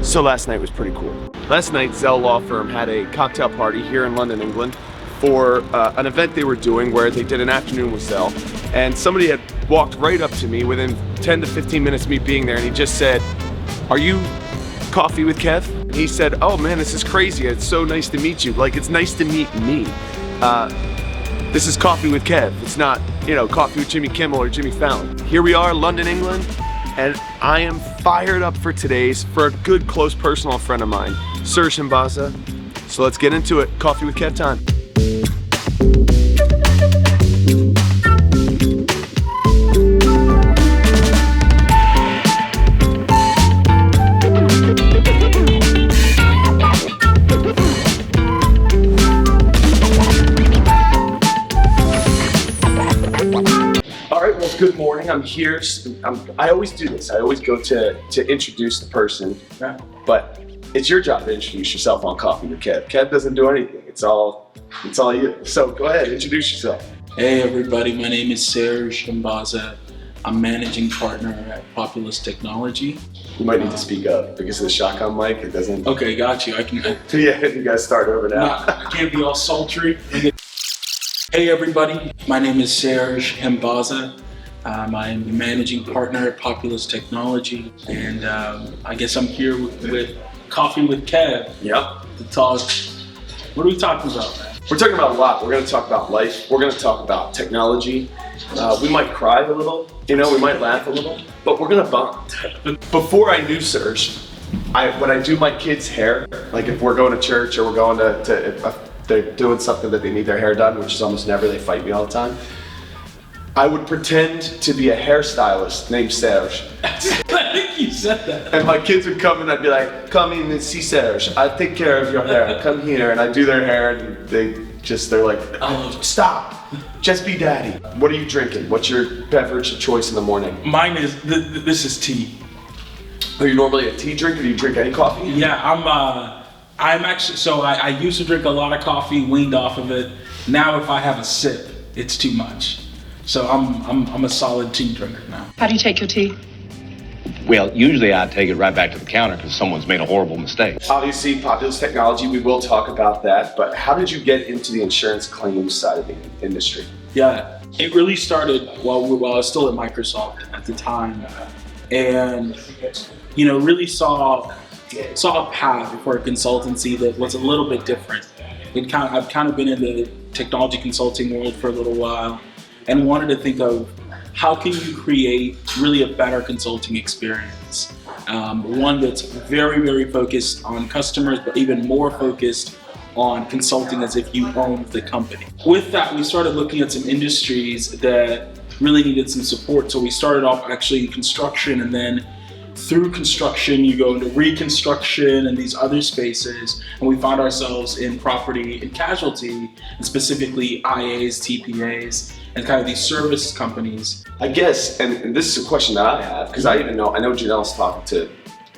So last night was pretty cool. Last night, Zell Law Firm had a cocktail party here in London, England for an event they were doing where they did an afternoon with Zell. And somebody had walked right up to me within 10 to 15 minutes of me being there, and he just said, "Are you Coffee with Kev?" And he said, "Oh man, this is crazy. It's so nice to meet you. Like, it's nice to meet me. This is Coffee with Kev. It's not, you know, Coffee with Jimmy Kimmel or Jimmy Fallon." Here we are, London, England, and I am fired up for a good close personal friend of mine, Serges Himbaza. So let's get into it. Coffee with Kev time. Good morning, I'm here. I always do this. I always go to introduce the person, but it's your job to introduce yourself on Coffee with Kev. Kev doesn't do anything. It's all you. So go ahead, introduce yourself. Hey everybody, my name is Serges Himbaza. I'm managing partner at Populous Technology. You might need to speak up because of the shotgun mic. It doesn't. Okay, got you. Yeah, you guys start over now. I can't be all sultry. Hey everybody, my name is Serges Himbaza. I'm the managing partner at Populous Technology, and I guess I'm here with Coffee with Kev. Yep. To talk. What are we talking about, man? We're talking about a lot. We're going to talk about life. We're going to talk about technology. We might cry a little, you know, we might laugh a little, but we're going to bond. Before I knew Serge, when I do my kids' hair, like if we're going to church or we're going if they're doing something that they need their hair done, which is almost never, they fight me all the time, I would pretend to be a hairstylist named Serge. I think you said that. And my kids would come and I'd be like, "Come in and see Serge. I take care of your hair. Come here." And I do their hair and they're like, "Oh, stop. Just be daddy." What are you drinking? What's your beverage of choice in the morning? Mine is, this is tea. Are you normally a tea drinker? Do you drink any coffee? Yeah, I'm actually, so I used to drink a lot of coffee, weaned off of it. Now if I have a sip, it's too much. So I'm a solid tea drinker now. How do you take your tea? Well, usually I take it right back to the counter because someone's made a horrible mistake. Obviously, Populous Technology, we will talk about that, but how did you get into the insurance claims side of the industry? Yeah, it really started while I was still at Microsoft at the time, and you know, really saw a path for a consultancy that was a little bit different. I've kind of been in the technology consulting world for a little while, and wanted to think of how can you create really a better consulting experience. One that's very, very focused on customers, but even more focused on consulting as if you owned the company. With that, we started looking at some industries that really needed some support. So we started off actually in construction, and then through construction, you go into reconstruction and these other spaces, and we found ourselves in property and casualty, and specifically IAs, TPAs, and kind of these service companies. I guess, and this is a question that I have, because I know Janelle's talking to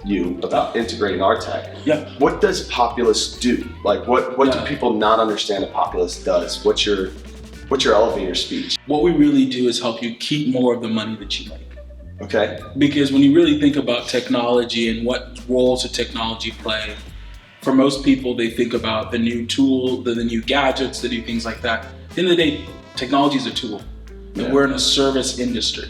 you about integrating our tech. Yeah. What does Populous do? Like, what do people not understand that Populous does? What's your elevator speech? What we really do is help you keep more of the money that you make. Okay. Because when you really think about technology and what roles does technology play, for most people, they think about the new tool, the new gadgets, the new things like that. At the end of the day, technology is a tool. And Yeah. we're in a service industry,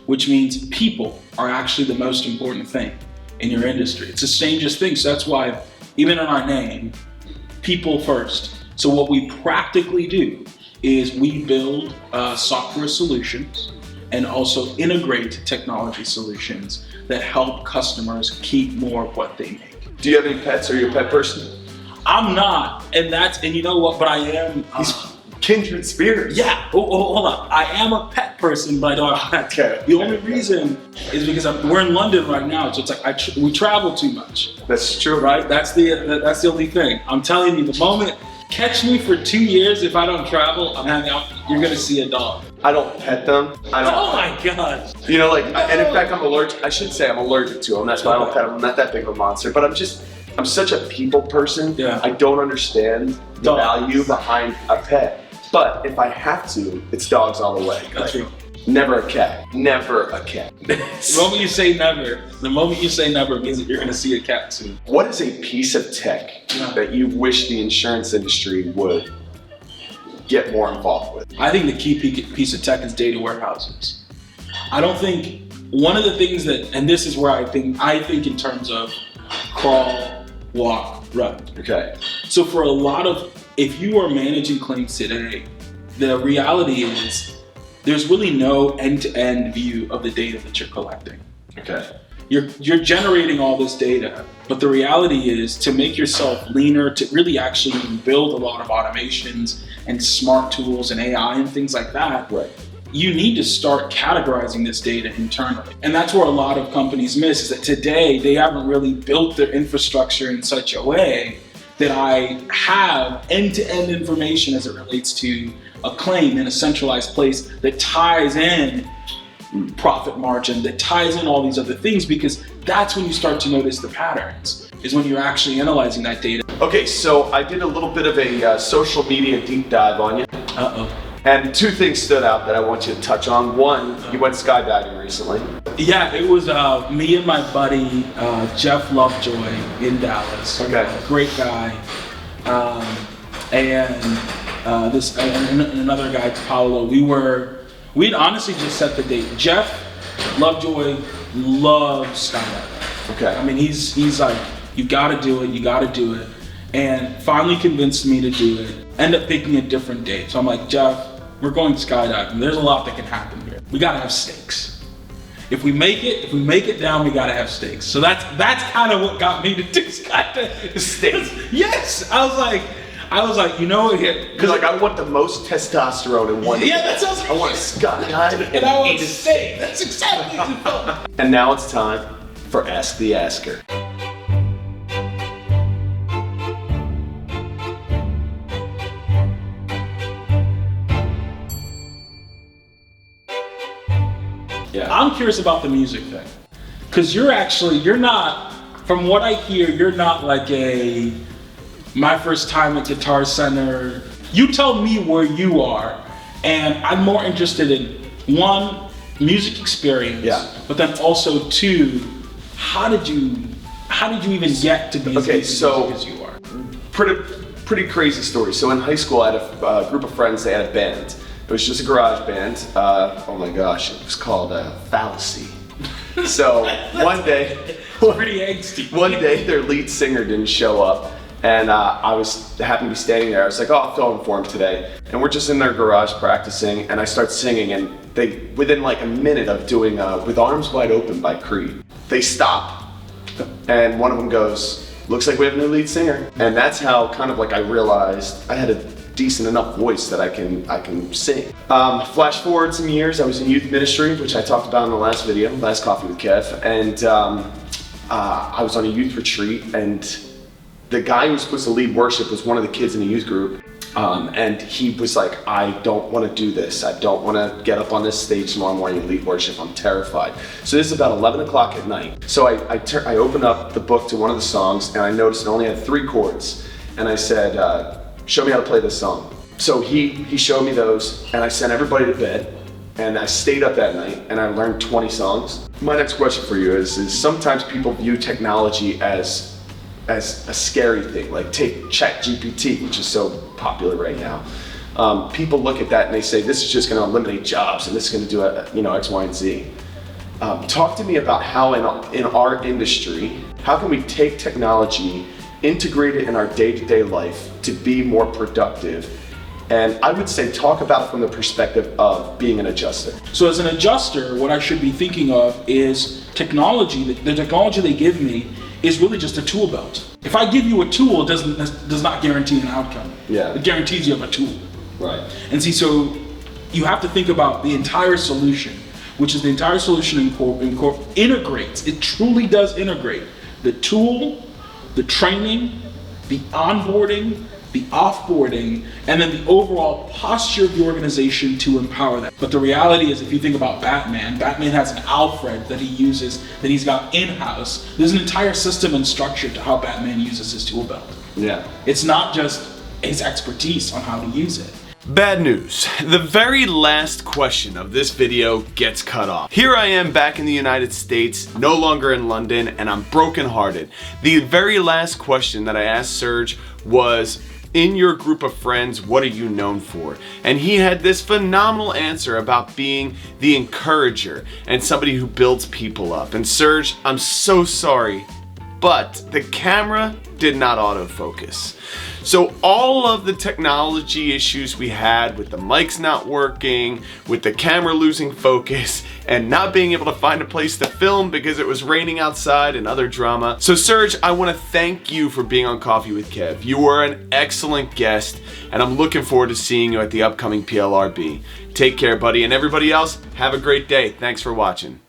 which means people are actually the most important thing in your industry. It's the strangest thing. So that's why, even in our name, people first. So what we practically do is we build software solutions and also integrate technology solutions that help customers keep more of what they make. Do you have any pets? Are you a pet person? I'm not, and you know what, but I am. He's kindred spirits. Yeah, hold on. I am a pet person, but I don't have pets. Okay. The only reason is because we're in London right now, so it's like we travel too much. That's true. Right? That's the only thing. I'm telling you, the moment, catch me for 2 years if I don't travel, I'm hanging out, you're gonna see a dog. I don't pet them. Oh my God. You know, like, and in fact, I'm allergic. I should say I'm allergic to them. That's why I don't pet them. I'm not that big of a monster, but I'm such a people person. Yeah. I don't understand the value behind a pet. But if I have to, it's dogs all the way. That's true. Never a cat. Never a cat. The moment you say never means that you're going to see a cat soon. What is a piece of tech that you wish the insurance industry would get more involved with? I think the key piece of tech is data warehouses. I don't think one of the things that, and this is where I think in terms of crawl, walk, run. Okay. So for a lot of, if you are managing claims today, the reality is there's really no end-to-end view of the data that you're collecting. Okay. You're generating all this data, but the reality is to make yourself leaner, to really actually build a lot of automations and smart tools and AI and things like that, right, you need to start categorizing this data internally. And that's where a lot of companies miss, is that today they haven't really built their infrastructure in such a way that I have end-to-end information as it relates to a claim in a centralized place that ties in profit margin, that ties in all these other things, because that's when you start to notice the patterns, is when you're actually analyzing that data. Okay, so I did a little bit of a social media deep dive on you. Uh-oh. And two things stood out that I want you to touch on. One, you went skydiving recently. Yeah, it was me and my buddy Jeff Lovejoy in Dallas. Okay. Great guy. And another guy, Paolo. We'd honestly just set the date. Jeff Lovejoy loves skydiving. Okay. I mean, he's like, you gotta do it. And finally convinced me to do it. End up picking a different date. So I'm like, Jeff, we're going skydiving. There's a lot that can happen here. We gotta have stakes. If we make it down, we gotta have stakes. So that's kind of what got me to do skydiving. Stakes. Yes. I was like, you know what? Because like I want the most testosterone in one. Yeah, that sounds. I want to skydive and I want to steak. That's exactly what it felt. And now it's time for Ask the Asker. Yeah. I'm curious about the music thing, because you're not, from what I hear, you're not like my first time at Guitar Center. You tell me where you are, and I'm more interested in, one, music experience, but then also two, how did you even get to be as music as you are? Pretty crazy story. So in high school, I had a group of friends. They had a band. It was just a garage band. Oh my gosh, it was called Fallacy. So one day, pretty angsty. One day, their lead singer didn't show up, and I happened to be standing there. I was like, "Oh, I'll fill in for him today." And we're just in their garage practicing, and I start singing, and they, within like a minute of doing "With Arms Wide Open" by Creed, they stop, and one of them goes, "Looks like we have a new lead singer." And that's how kind of like I realized I had a decent enough voice that I can sing. Flash forward some years, I was in youth ministry, which I talked about in the last video, last Coffee with Kev, and I was on a youth retreat, and the guy who was supposed to lead worship was one of the kids in the youth group, and he was like, "I don't want to do this. I don't want to get up on this stage tomorrow morning and lead worship. I'm terrified." So this is about 11 o'clock at night. So I opened up the book to one of the songs, and I noticed it only had 3 chords, and I said, "Show me how to play this song." So he showed me those, and I sent everybody to bed, and I stayed up that night, and I learned 20 songs. My next question for you is sometimes people view technology as a scary thing, like take ChatGPT, which is so popular right now. People look at that and they say, this is just gonna eliminate jobs, and this is gonna do X, Y, and Z. Talk to me about how in our industry, how can we take technology, integrate it in our day-to-day life to be more productive? And I would say talk about it from the perspective of being an adjuster. So as an adjuster, what I should be thinking of is technology. The technology they give me is really just a tool belt. If I give you a tool, it does not guarantee an outcome. Yeah. It guarantees you have a tool. Right. And see, so you have to think about the entire solution, which is the entire solution integrates. It truly does integrate the tool, the training, the onboarding, the offboarding, and then the overall posture of the organization to empower that. But the reality is, if you think about Batman has an Alfred that he uses, that he's got in-house. There's an entire system and structure to how Batman uses his tool belt. Yeah. It's not just his expertise on how to use it. Bad news. The very last question of this video gets cut off. Here I am back in the United States, no longer in London, and I'm brokenhearted. The very last question that I asked Serge was, in your group of friends, what are you known for? And he had this phenomenal answer about being the encourager and somebody who builds people up. And Serge, I'm so sorry, but the camera did not autofocus. So all of the technology issues we had with the mics not working, with the camera losing focus, and not being able to find a place to film because it was raining outside and other drama. So Serge, I want to thank you for being on Coffee with Kev. You were an excellent guest, and I'm looking forward to seeing you at the upcoming PLRB. Take care, buddy, and everybody else, have a great day. Thanks for watching.